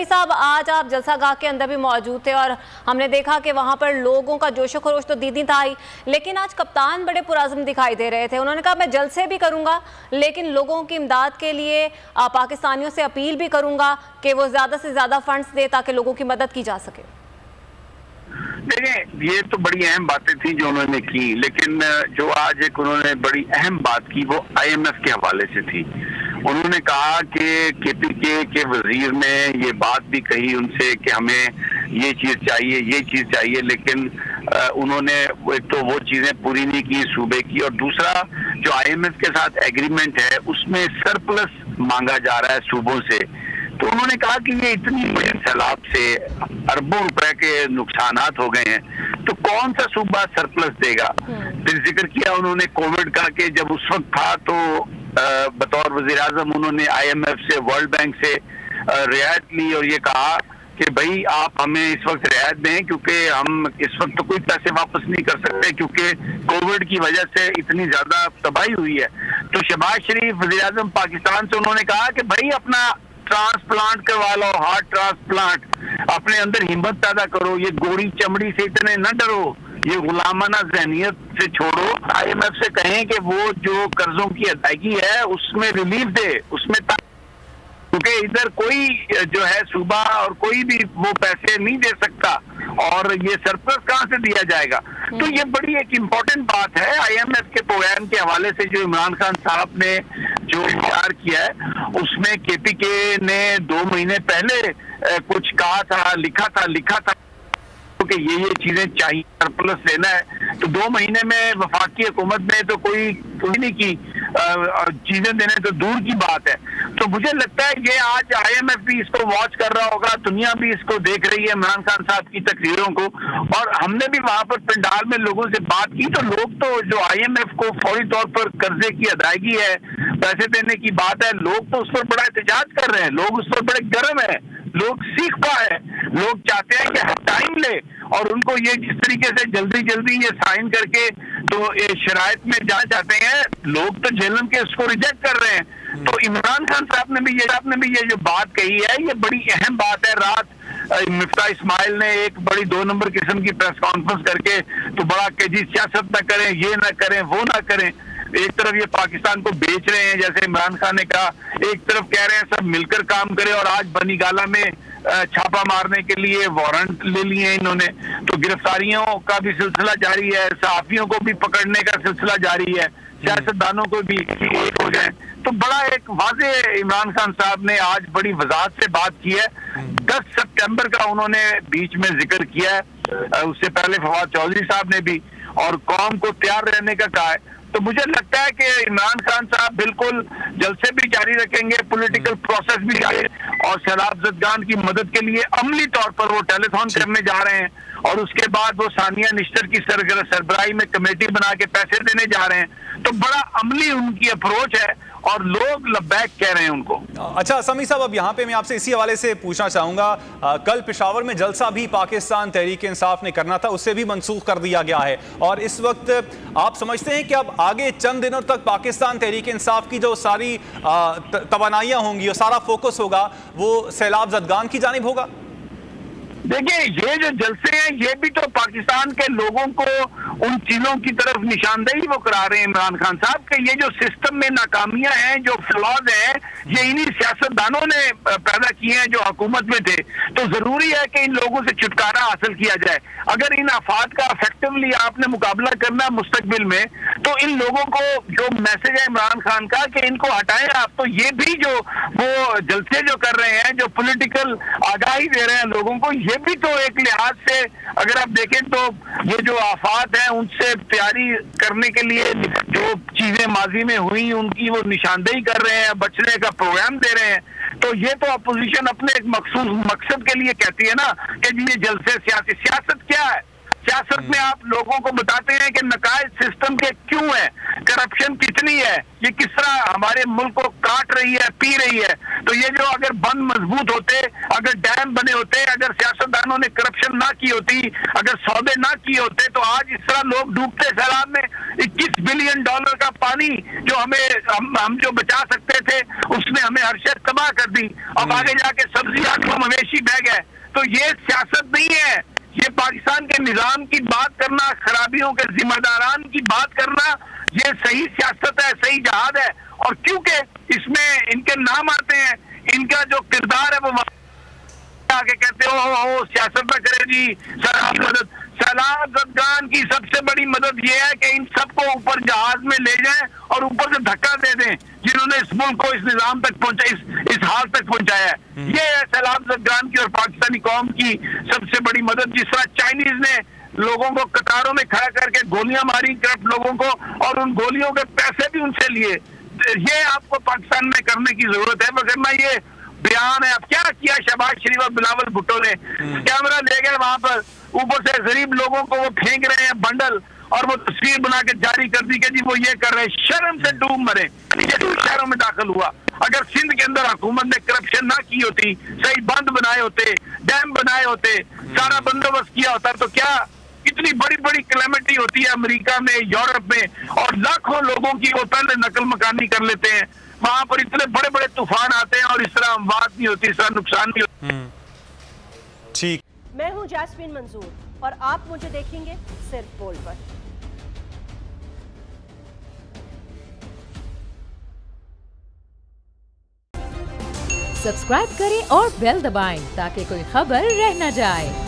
साहब, आज आप जलसा गाह के अंदर भी मौजूद थे और हमने देखा कि वहां पर लोगों का जोशो खरोश तो दीदी था ही, लेकिन आज कप्तान बड़े पुरअज़्म दिखाई दे रहे थे। उन्होंने कहा मैं जलसे भी करूंगा लेकिन लोगों की इमदाद के लिए पाकिस्तानियों से अपील भी करूंगा कि वो ज़्यादा से ज़्यादा फंड्स दे ताकि लोगों की मदद की जा सके। देखिए, ये तो बड़ी अहम बातें थी जो उन्होंने की, लेकिन जो आज एक उन्होंने बड़ी अहम बात की वो IMF के हवाले से थी। उन्होंने कहा कि KPK के वजीर ने ये बात भी कही उनसे कि हमें ये चीज़ चाहिए, लेकिन उन्होंने एक तो वो चीज़ें पूरी नहीं की सूबे की, और दूसरा जो IMF के साथ एग्रीमेंट है उसमें सरप्लस मांगा जा रहा है सूबों से। तो उन्होंने कहा कि ये इतनी बड़ी सैलाब से अरबों रुपए के नुकसानात हो गए हैं, तो कौन सा सूबा सरप्लस देगा। फिर जिक्र किया उन्होंने कोविड का कि जब उस वक्त था तो बतौर वजीर आजम उन्होंने IMF से, वर्ल्ड बैंक से रियायत ली और ये कहा कि भाई आप हमें इस वक्त रियायत दें क्योंकि हम इस वक्त तो कोई पैसे वापस नहीं कर सकते क्योंकि कोविड की वजह से इतनी ज्यादा तबाही हुई है। तो शहबाज शरीफ वजीर आजम पाकिस्तान से उन्होंने कहा कि भाई अपना ट्रांसप्लांट करवा लो, हार्ट ट्रांसप्लांट, अपने अंदर हिम्मत पैदा करो, ये गोरी चमड़ी से इतने न डरो, ये गुलामाना जहनियत से छोड़ो। IMF से कहें कि वो जो कर्जों की अदायगी है उसमें रिलीफ दे, उसमें, क्योंकि इधर कोई जो है सूबा और कोई भी वो पैसे नहीं दे सकता और ये सरप्लस कहाँ से दिया जाएगा। तो ये बड़ी एक इम्पोर्टेंट बात है। IMF के प्रोग्राम के हवाले से जो इमरान खान साहब ने जो इख्तियार किया है उसमें KPK ने 2 महीने पहले कुछ कहा था, लिखा था कि ये चीजें चाहिए, सरप्लस लेना है। तो 2 महीने में वफाकी हुकूमत ने तो कोई नहीं की, चीजें देने तो दूर की बात है। तो मुझे लगता है ये आज IMF भी इसको वॉच कर रहा होगा, दुनिया भी इसको देख रही है इमरान खान साहब की तकरीरों को, और हमने भी वहां पर पंडाल में लोगों से बात की तो लोग तो जो IMF को फौरी तौर पर कर्जे की अदायगी है, पैसे देने की बात है, लोग तो उस पर बड़ा एहतजाज कर रहे हैं, लोग उस पर बड़े गर्म है, लोग सीख पाए, लोग चाहते हैं कि टाइम ले और उनको ये जिस तरीके से जल्दी ये साइन करके तो शराइत में जाना चाहते हैं, लोग तो झेलम के उसको रिजेक्ट कर रहे हैं। तो इमरान खान साहब ने भी ये जो बात कही है ये बड़ी अहम बात है। रात मिफ्ता इस्माइल ने एक बड़ी 2 नंबर किस्म की प्रेस कॉन्फ्रेंस करके तो बड़ा कि जी सियासत ना करें, ये ना करें, वो ना करें। एक तरफ ये पाकिस्तान को बेच रहे हैं जैसे इमरान खान ने कहा, एक तरफ कह रहे हैं सब मिलकर काम करें, और आज बनीगाला में छापा मारने के लिए वारंट ले लिए इन्होंने। तो गिरफ्तारियों का भी सिलसिला जारी है, सहाफियों को भी पकड़ने का सिलसिला जारी है, सियासतदानों को भी हो जाए। तो बड़ा एक वाजे इमरान खान साहब ने आज बड़ी वजाहत से बात की है। 10 सितंबर का उन्होंने बीच में जिक्र किया है, उससे पहले फवाद चौधरी साहब ने भी, और कौम को तैयार रहने का कहा है। तो मुझे लगता है कि इमरान खान साहब बिल्कुल जलसे भी जारी रखेंगे, पॉलिटिकल प्रोसेस भी जारी, और सैलाब ज़दगान की मदद के लिए अमली तौर पर वो टेलीफोन करने जा रहे हैं, और उसके बाद वो सानिया निश्तर की सरबराही में कमेटी बना के पैसे देने जा रहे हैं। तो बड़ा अमली उनकी अप्रोच है और लोग लब्बैक कह रहे हैं उनको। अच्छा समी साहब, अब यहाँ पे मैं आपसे इसी हवाले से पूछना चाहूंगा, कल पेशावर में जलसा भी पाकिस्तान तहरीक इंसाफ ने करना था, उससे भी मनसूख कर दिया गया है, और इस वक्त आप समझते हैं कि अब आगे चंद दिनों तक पाकिस्तान तहरीक इंसाफ की जो सारी तवानाइयाँ होंगी और सारा फोकस होगा वो सैलाब ज़दगान की जानिब होगा? देखिए, ये जो जलसे हैं ये भी तो पाकिस्तान के लोगों को उन चीजों की तरफ निशानदेही वो करा रहे हैं इमरान खान साहब के ये जो सिस्टम में नाकामियां हैं, जो फ्लॉज हैं, ये इन्हीं सियासतदानों ने पैदा किए हैं जो हुकूमत में थे। तो जरूरी है कि इन लोगों से छुटकारा हासिल किया जाए। अगर इन आफात का इफेक्टिवली आपने मुकाबला करना मुस्तकबिल में, तो इन लोगों को जो मैसेज है इमरान खान का कि इनको हटाएं आप, तो ये भी जो वो जलसे जो कर रहे हैं, जो पॉलिटिकल आगाही दे रहे हैं लोगों को, ये भी तो एक लिहाज से अगर आप देखें तो ये जो आफात हैं उनसे तैयारी करने के लिए जो चीजें माजी में हुई उनकी वो निशानदेही कर रहे हैं, बचने का प्रोग्राम दे रहे हैं। तो ये तो अपोजिशन अपने एक मखसूस मकसद के लिए कहती है ना कि जी ये जलसे सियासत क्या है। सियासत में आप लोगों को बताते हैं कि नकायज सिस्टम के क्यों है, करप्शन कितनी है, ये किस तरह हमारे मुल्क को काट रही है, पी रही है। तो ये जो अगर बंद मजबूत होते, अगर डैम बने होते, अगर सियासतदान हुक्मरानों ने करप्शन ना की होती, अगर सौदे ना किए होते, तो आज इस तरह लोग डूबते सैलाब में। $21 बिलियन का पानी जो हम जो बचा सकते थे, उसने हमें हर शय तबाह कर दी। अब आगे जाके सब्जियां को मवेशी बह गए। तो ये सियासत नहीं है, ये पाकिस्तान के निजाम की बात करना, खराबियों के जिम्मेदारान की बात करना, ये सही सियासत है, सही जहाद है। और क्योंकि इसमें इनके नाम आते हैं, इनका जो किरदार है वो आके कहते हो सियासत में करे जी सैलाब मदद। सैलाब ज़दगान की सबसे बड़ी मदद ये है कि इन सबको ऊपर जहाज में ले जाएं और ऊपर से धक्का दे दें, जिन्होंने इस मुल्क को इस निजाम तक पहुंचा, इस हाल तक पहुंचाया है। ये है सैलाब ज़दगान की और पाकिस्तानी कौम की सबसे बड़ी मदद। जिस तरह चाइनीज ने लोगों को कतारों में खड़ा करके गोलियां मारी करप्ट लोगों को, और उन गोलियों के पैसे भी उनसे लिए, ये आपको पाकिस्तान में करने की जरूरत है। वरना ये बयान है। अब क्या किया शहबाज शरीफ और बिलावल भुट्टो ने, कैमरा ले गए वहां पर, ऊपर से गरीब लोगों को वो फेंक रहे हैं बंडल, और वो तस्वीर बना के जारी कर दी कि जी वो ये कर रहे हैं। शर्म से डूब मरे। ये शहरों में दाखिल हुआ। अगर सिंध के अंदर हुकूमत ने करप्शन ना की होती, सही बंद बनाए होते, डैम बनाए होते, सारा बंदोबस्त किया होता, तो क्या इतनी बड़ी बड़ी कैलेमिटी होती है अमेरिका में, यूरोप में, और लाखों लोगों की वो पहले नकल मकानी कर लेते हैं। वहां पर इतने बड़े बड़े तूफान आते हैं और इस तरह अमवात नहीं होती, इस तरह नुकसान नहीं होता। ठीक। मैं हूं जैस्मिन मंजूर और आप मुझे देखेंगे सिर्फ बोल पर। सब्सक्राइब करें और बेल दबाएं ताकि कोई खबर रह न जाए।